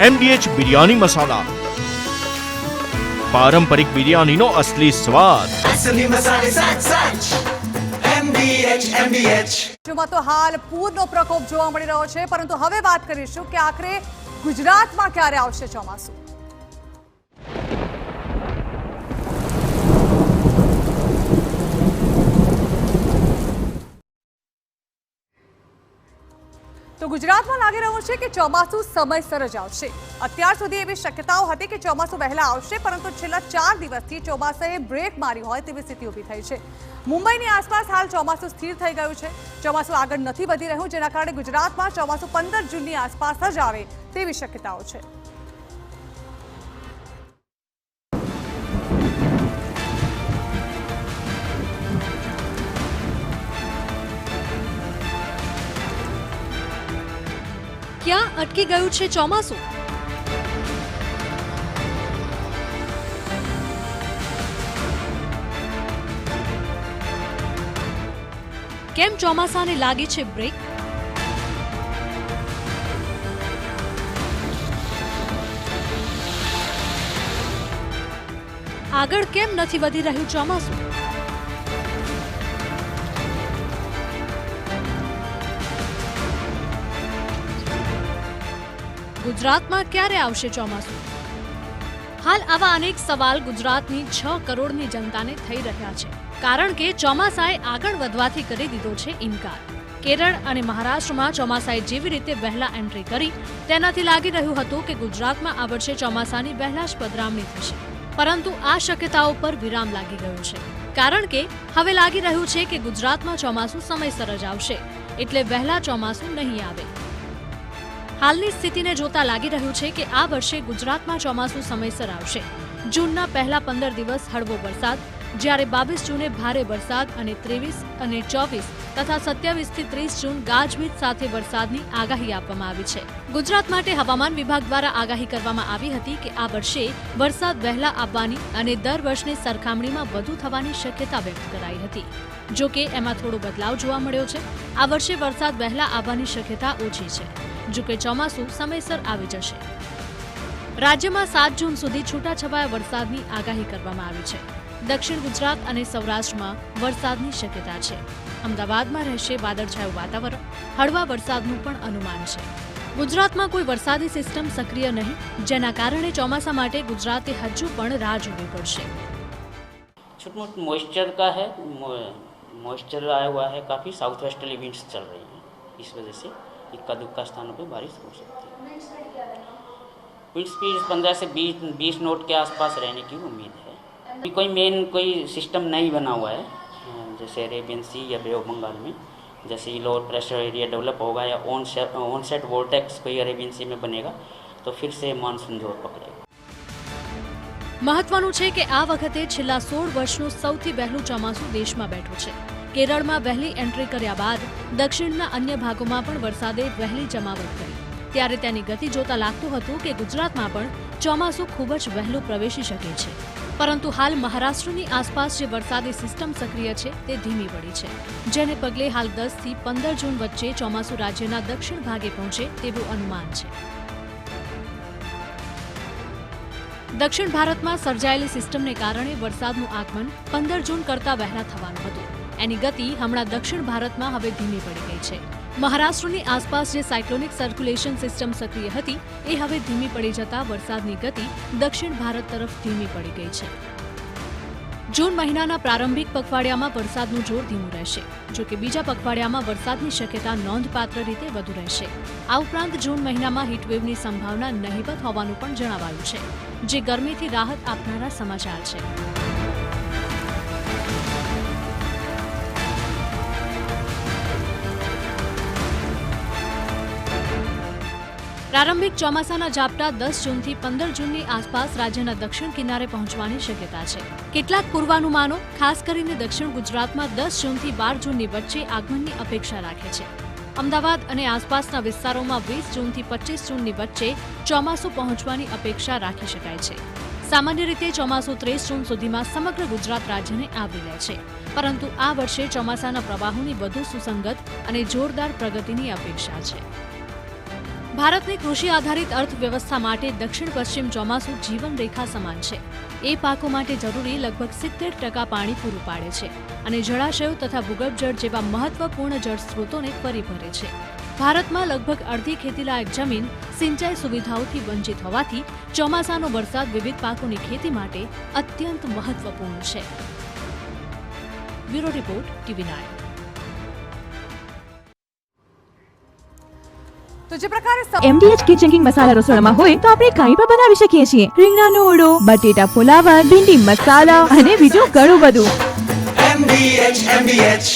MDH biryani મસાલા, પારંપરિક બિરયાનીનો અસલી સ્વાદ। असली मसाले सच सच MDH જેમાં તો હાલ પૂરનો પ્રકોપ જોવા મળી રહ્યો છે, પરંતુ હવે વાત કરીશું કે આખરે ગુજરાતમાં ક્યારે આવશે ચોમાસું। તો ગુજરાતમાં લાગી રહ્યું છે કે ચોમાસું સમયસર જ આવશે। અત્યાર સુધી એવી શક્યતાઓ હતી કે ચોમાસું વહેલા આવશે, પરંતુ છેલ્લા 4 દિવસથી ચોમાસાએ બ્રેક મારી હોય તેવી સ્થિતિ ઊભી થઈ છે। મુંબઈની આસપાસ હાલ ચોમાસું સ્થિર થઈ ગયું છે। ચોમાસું આગળ નથી વધી રહ્યું, જેના કારણે ગુજરાતમાં ચોમાસું 15 જૂનની આસપાસ જ આવે તેવી શક્યતાઓ છે। ક્યાં અટકી ગયું છે ચોમાસું? કેમ ચોમાસાને લાગી છે બ્રેક? આગળ કેમ નથી વધી રહ્યું ચોમાસું? ગુજરાતમાં ક્યારે આવશે ચોમાસું? હાલ આવા અનેક સવાલ ગુજરાતની 6 કરોડની જનતાને થઈ રહ્યા છે, કારણ કે ચોમાસાએ આગળ વધવાથી કરી દીધો છે ઇનકાર। કેરળ અને મહારાષ્ટ્રમાં ચોમાસાએ જેવી રીતે વહેલા એન્ટ્રી કરી, તેનાથી લાગી રહ્યું હતું કે ગુજરાતમાં આ વર્ષે ચોમાસાની વહેલા જ પધરામણી થશે, પરંતુ આ શક્યતાઓ પર વિરામ લાગી ગયો છે, કારણ કે હવે લાગી રહ્યું છે કે ગુજરાતમાં ચોમાસું સમયસર જ આવશે, એટલે વહેલા ચોમાસું નહીં આવે। હાલની સ્થિતિને જોતા લાગી રહ્યું છે કે આ વર્ષે ગુજરાતમાં ચોમાસું સમયસર આવશે। જૂનના પહેલા 15 દિવસ હળવો વરસાદ, જ્યારે 22 જૂને ભારે વરસાદ અને 23 અને 24 તથા 27 થી 30 જૂન ગાજવીજ સાથે વરસાદની આગાહી આપવામાં આવી છે। ગુજરાત માટે હવામાન વિભાગ દ્વારા આગાહી કરવામાં આવી હતી કે આ વર્ષે વરસાદ વહેલા આવવાની અને દર વર્ષની સરખામણીમાં વધુ થવાની શક્યતા વ્યક્ત કરાઈ હતી। જો કે એમાં થોડો બદલાવ જોવા મળ્યો છે। આ વર્ષે વરસાદ વહેલા આવવાની શક્યતા ઓછી છે, જો કે ચોમાસું સમયસર આવી જશે। રાજ્યમાં 7 જૂન સુધી છૂટાછવાયા વરસાદની આગાહી કરવામાં આવી છે। દક્ષિણ ગુજરાત અને સૌરાષ્ટ્રમાં વરસાદની શક્યતા છે। અમદાવાદમાં રહેશે વાદળછાયું વાતાવરણ, હળવા વરસાદનું પણ અનુમાન છે। ગુજરાતમાં કોઈ વરસાદી સિસ્ટમ સક્રિય નહીં, જેના કારણે ચોમાસા માટે ગુજરાતે હજુ પણ રાહ જોવી પડશે। छोट-मोट मॉइस्चर का है, मॉइस्चर आया हुआ है, काफ़ी साउथ वेस्टर्ली विंड्स चल रही हैं, इस वजह से इक्का दुक्का स्थानों पे बारिश हो सकती है। विंड स्पीड 15 से 20 नॉट के आसपास रहने की उम्मीद है। कोई मेन कोई सिस्टम नहीं बना हुआ है, जैसे अरेबियन सी या बे ऑफ बंगाल में जैसे लोअर प्रेशर एरिया डेवलप होगा या ऑन सेट वोर्टेक्स कोई अरेबियन सी में बनेगा तो फिर से मानसून जोर पकड़ेगा। મહત્વનું છે કે આ વખતે છેલ્લા 16 વર્ષનું સૌથી વહેલું ચોમાસું દેશમાં બેઠું છે। કેરળમાં વહેલી એન્ટ્રી કર્યા બાદ દક્ષિણના અન્ય ભાગોમાં પણ વરસાદે વહેલી જમાવટ કરી, ત્યારે તેની ગતિ જોતા લાગતું હતું કે ગુજરાતમાં પણ ચોમાસું ખૂબ જ વહેલું પ્રવેશી શકે છે, પરંતુ હાલ મહારાષ્ટ્રની આસપાસ જે વરસાદી સિસ્ટમ સક્રિય છે તે ધીમી પડી છે, જેને પગલે હાલ 10 થી 15 જૂન વચ્ચે ચોમાસું રાજ્યના દક્ષિણ ભાગે પહોંચે તેવું અનુમાન છે। દક્ષિણ ભારતમાં સર્જાયેલી સિસ્ટમને કારણે વરસાદનું આગમન 15 જૂન કરતા વહેલા થવાનું હતું। એની ગતિ હમણાં દક્ષિણ ભારતમાં હવે ધીમી પડી ગઈ છે। મહારાષ્ટ્રની આસપાસ જે સાયક્લોનિક સર્ક્યુલેશન સિસ્ટમ સક્રિય હતી એ હવે ધીમી પડી જતા વરસાદની ગતિ દક્ષિણ ભારત તરફ ધીમી પડી ગઈ છે। જૂન મહિનાના પ્રારંભિક પખવાડિયામાં વરસાદનું જોર ધીમું રહેશે, જો કે બીજા પખવાડિયામાં વરસાદની શક્યતા નોંધપાત્ર રીતે વધુ રહેશે। આ ઉપરાંત જૂન મહિનામાં હીટવેવની સંભાવના નહિવત હોવાનું પણ જણાવાયું છે, જે ગરમીથી રાહત આપનારા સમાચાર છે। પ્રારંભિક ચોમાસાના ઝાપટા 10 જૂનથી 15 જૂનની આસપાસ રાજ્યના દક્ષિણ કિનારે પહોંચવાની શક્યતા છે। કેટલાક પૂર્વાનુમાનો ખાસ કરીને દક્ષિણ ગુજરાતમાં 10 જૂનથી 12 જૂનની વચ્ચે આગમનની અપેક્ષા રાખે છે। અમદાવાદ અને આસપાસના વિસ્તારોમાં 20 જૂનથી 25 જૂનની વચ્ચે ચોમાસું પહોંચવાની અપેક્ષા રાખી શકાય છે। સામાન્ય રીતે ચોમાસું 30 જૂન સુધીમાં સમગ્ર ગુજરાત રાજ્યને આવરી લે છે, પરંતુ આ વર્ષે ચોમાસાના પ્રવાહોની વધુ સુસંગત અને જોરદાર પ્રગતિની અપેક્ષા છે। ભારતની કૃષિ આધારિત અર્થવ્યવસ્થા માટે દક્ષિણ પશ્ચિમ ચોમાસું જીવનરેખા સમાન છે. એ પાકો માટે જરૂરી લગભગ 70% પાણી પૂરું પાડે છે અને જળાશયો તથા ભૂગર્ભજળ જેવા મહત્વપૂર્ણ જળ સ્ત્રોતોને ફરી ભરે છે. ભારતમાં લગભગ અડધી ખેતીલાયક જમીન સિંચાઈ સુવિધાઓથી વંચિત હોવાથી ચોમાસાનો વરસાદ વિવિધ પાકોની ખેતી માટે અત્યંત મહત્વપૂર્ણ છે. Bureau report TV9. તો જે પ્રકારે MDH કિચન કિંગ મસાલા રસોડામાં હોય તો આપણે કાંઈ પણ બનાવી શકીએ છીએ. રીંગણાનો ઓળો, બટેટા ફુલાવર, ભીંડી મસાલા અને બીજું ઘણું બધું. MDH